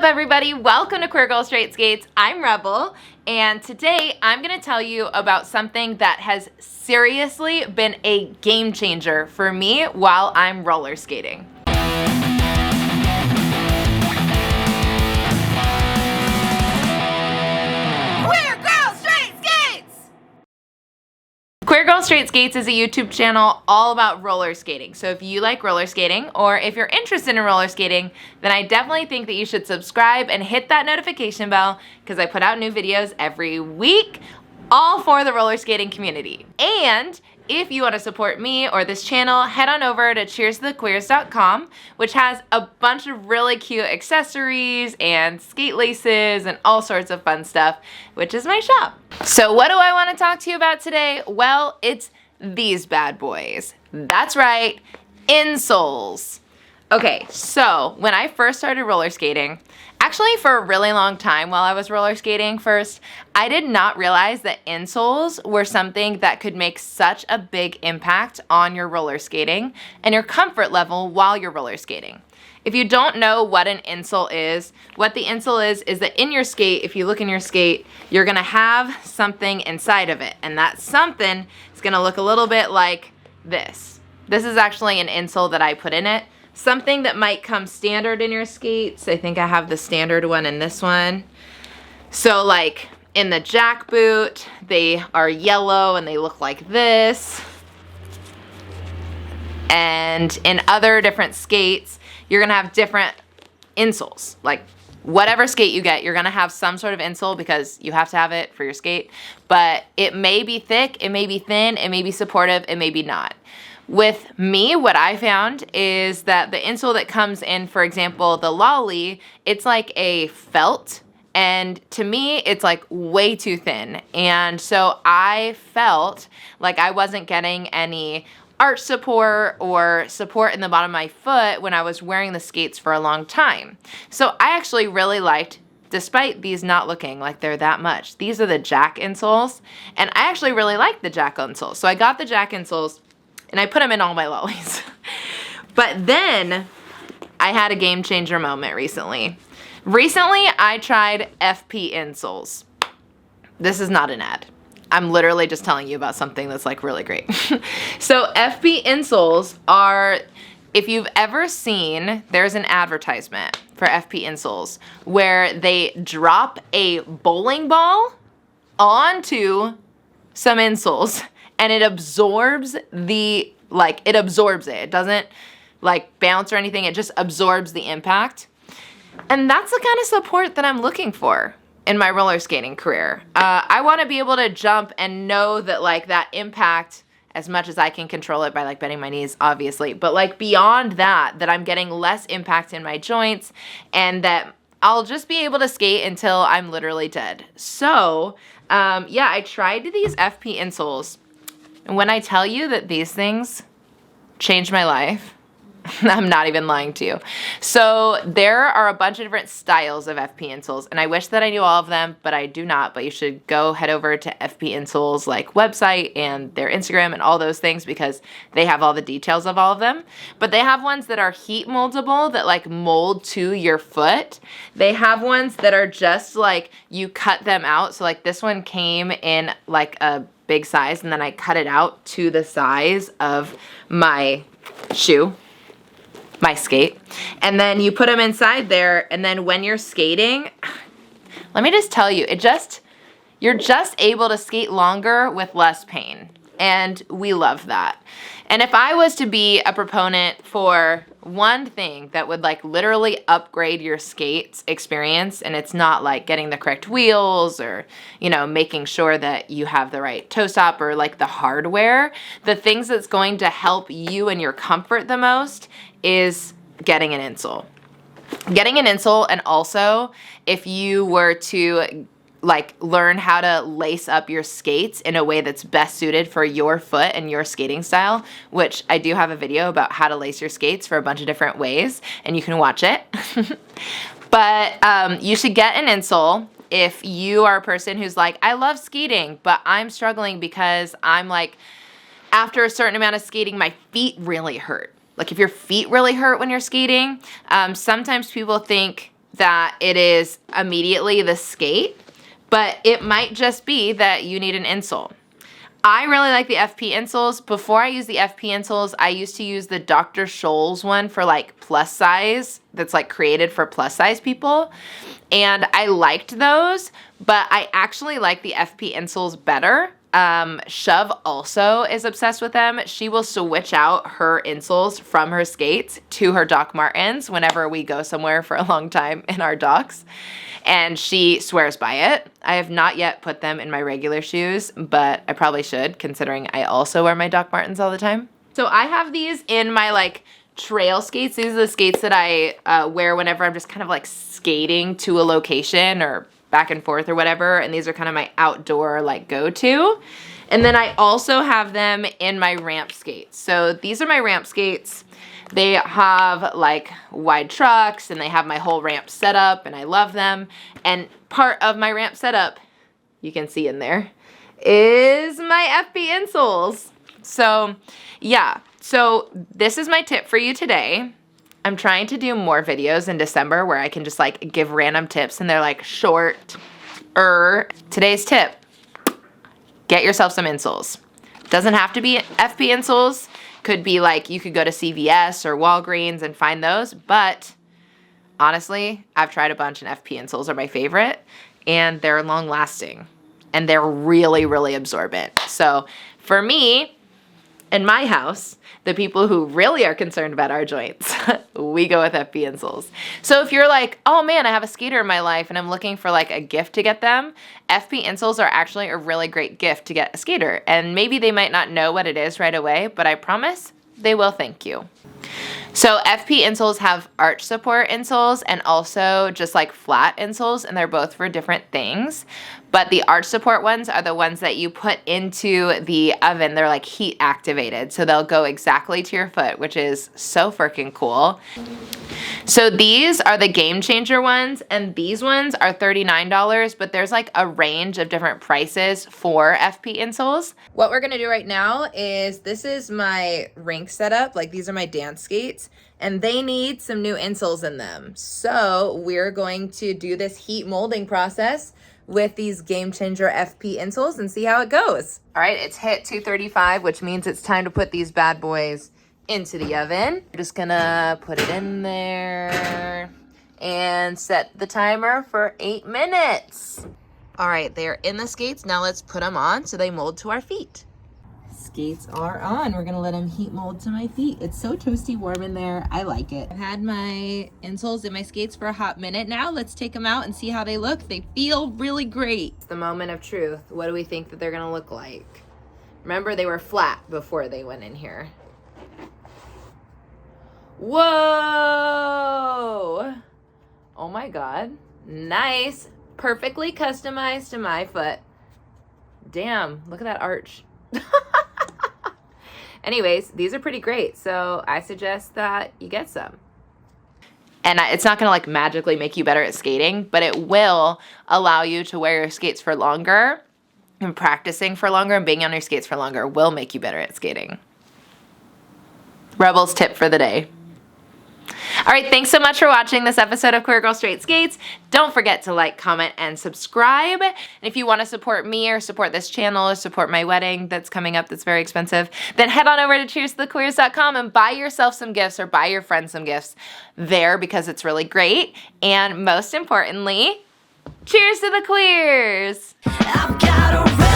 everybody? Welcome to Queer Girl Straight Skates. I'm Rebel, and today I'm going to tell you about something that has seriously been a game changer for me while I'm roller skating. Queer Girl Straight Skates is a YouTube channel all about roller skating. So if you like roller skating, or if you're interested in roller skating, then I definitely think that you should subscribe and hit that notification bell because I put out new videos every week, all for the roller skating community. And if you want to support me or this channel, head on over to cheersthequeers.com, which has a bunch of really cute accessories and skate laces and all sorts of fun stuff, which is my shop. So what do I want to talk to you about today? Well, it's these bad boys. That's right, insoles. Okay, so when I first started roller skating, actually for a really long time while I was roller skating first, I did not realize that insoles were something that could make such a big impact on your roller skating and your comfort level while you're roller skating. If you don't know what an insole is, what the insole is that in your skate, if you look in your skate, you're gonna have something inside of it, and that something is gonna look a little bit like this. This is actually an insole that I put in it. Something that might come standard in your skates. I think I have the standard one in this one. So like in the jack boot, they are yellow and they look like this. And in other different skates, you're gonna have different insoles. Like whatever skate you get, you're gonna have some sort of insole because you have to have it for your skate. But it may be thick, it may be thin, it may be supportive, it may be not. With me, what I found is that the insole that comes in, for example, the Lolly, it's like a felt, and to me, it's like way too thin. And so I felt like I wasn't getting any arch support or support in the bottom of my foot when I was wearing the skates for a long time. So I actually really liked, despite these not looking like they're that much, these are the Jack insoles, and I actually really like the Jack insoles. So I got the Jack insoles, and I put them in all my lollies. But then I had a game changer moment recently. Recently, I tried FP Insoles. This is not an ad. I'm literally just telling you about something that's like really great. So FP Insoles are, if you've ever seen, there's an advertisement for FP Insoles where they drop a bowling ball onto some insoles and it absorbs the, it absorbs it. It doesn't like bounce or anything. It just absorbs the impact. And that's the kind of support that I'm looking for in my roller skating career. I want to be able to jump and know that like that impact, as much as I can control it by like bending my knees, obviously, but like beyond that, that I'm getting less impact in my joints and that I'll just be able to skate until I'm literally dead. So yeah, I tried these FP insoles. And when I tell you that these things changed my life, I'm not even lying to you. So there are a bunch of different styles of FP insoles, and I wish that I knew all of them, but I do not. But you should go head over to FP Insoles like website and their Instagram and all those things because they have all the details of all of them. But they have ones that are heat moldable that like mold to your foot. They have ones that are just like you cut them out. So like this one came in like a big size and then I cut it out to the size of my shoe, my skate, and then you put them inside there, and then when you're skating, let me just tell you, you're just able to skate longer with less pain, and we love that. And if I was to be a proponent for one thing that would like literally upgrade your skates experience, and it's not like getting the correct wheels or, you know, making sure that you have the right toe stop or like the hardware, the things that's going to help you and your comfort the most is getting an insole. Getting an insole, and also if you were to like learn how to lace up your skates in a way that's best suited for your foot and your skating style, which I do have a video about how to lace your skates for a bunch of different ways, and you can watch it. But you should get an insole if you are a person who's like, I love skating, but I'm struggling because I'm like, after a certain amount of skating, my feet really hurt. Like if your feet really hurt when you're skating, sometimes people think that it is immediately the skate, but it might just be that you need an insole. I really like the FP Insoles. Before I use the FP Insoles, I used to use the Dr. Scholl's one for like plus size, that's like created for plus size people. And I liked those, but I actually like the FP Insoles better. Shove also is obsessed with them. She will switch out her insoles from her skates to her Doc Martens whenever we go somewhere for a long time in our Docs. And she swears by it. I have not yet put them in my regular shoes, but I probably should, considering I also wear my Doc Martens all the time. So I have these in my like trail skates. These are the skates that I wear whenever I'm just kind of like skating to a location or back and forth or whatever. And these are kind of my outdoor like go-to. And then I also have them in my ramp skates. So these are my ramp skates. They have like wide trucks and they have my whole ramp setup and I love them. And part of my ramp setup, you can see in there, is my FP Insoles. So yeah, so this is my tip for you today. I'm trying to do more videos in December where I can just like give random tips and they're like short. Today's tip, get yourself some insoles. Doesn't have to be FP Insoles. Could be like, you could go to CVS or Walgreens and find those, but honestly, I've tried a bunch and FP Insoles are my favorite and they're long lasting and they're really, really absorbent. So for me, in my house, the people who really are concerned about our joints, we go with FP Insoles. So if you're like, oh man, I have a skater in my life and I'm looking for like a gift to get them, FP Insoles are actually a really great gift to get a skater. And maybe they might not know what it is right away, but I promise they will thank you. So FP Insoles have arch support insoles and also just like flat insoles, and they're both for different things. But the arch support ones are the ones that you put into the oven. They're like heat activated, so they'll go exactly to your foot, which is so freaking cool. So these are the game changer ones, and these ones are $39, but there's like a range of different prices for FP Insoles. What we're gonna do right now is, this is my rink setup, like these are my dance skates, and they need some new insoles in them. So we're going to do this heat molding process with these Game Changer FP Insoles and see how it goes. All right, it's hit 235, which means it's time to put these bad boys into the oven. I'm just gonna put it in there and set the timer for 8 minutes. All right, they're in the skates. Now let's put them on so they mold to our feet. Skates are on. We're gonna let them heat mold to my feet. It's so toasty warm in there. I like it. I've had my insoles in my skates for a hot minute now. Let's take them out and see how they look. They feel really great. It's the moment of truth. What do we think that they're gonna look like? Remember, they were flat before they went in here. Whoa! Oh my God. Nice. Perfectly customized to my foot. Damn, look at that arch. Anyways, these are pretty great, so I suggest that you get some. And it's not gonna like magically make you better at skating, but it will allow you to wear your skates for longer, and practicing for longer and being on your skates for longer will make you better at skating. Rebel's tip for the day. All right, thanks so much for watching this episode of Queer Girl Straight Skates. Don't forget to like, comment, and subscribe. And if you want to support me or support this channel or support my wedding that's coming up that's very expensive, then head on over to cheerstothequeers.com and buy yourself some gifts or buy your friends some gifts there because it's really great. And most importantly, cheers to the queers! I've got a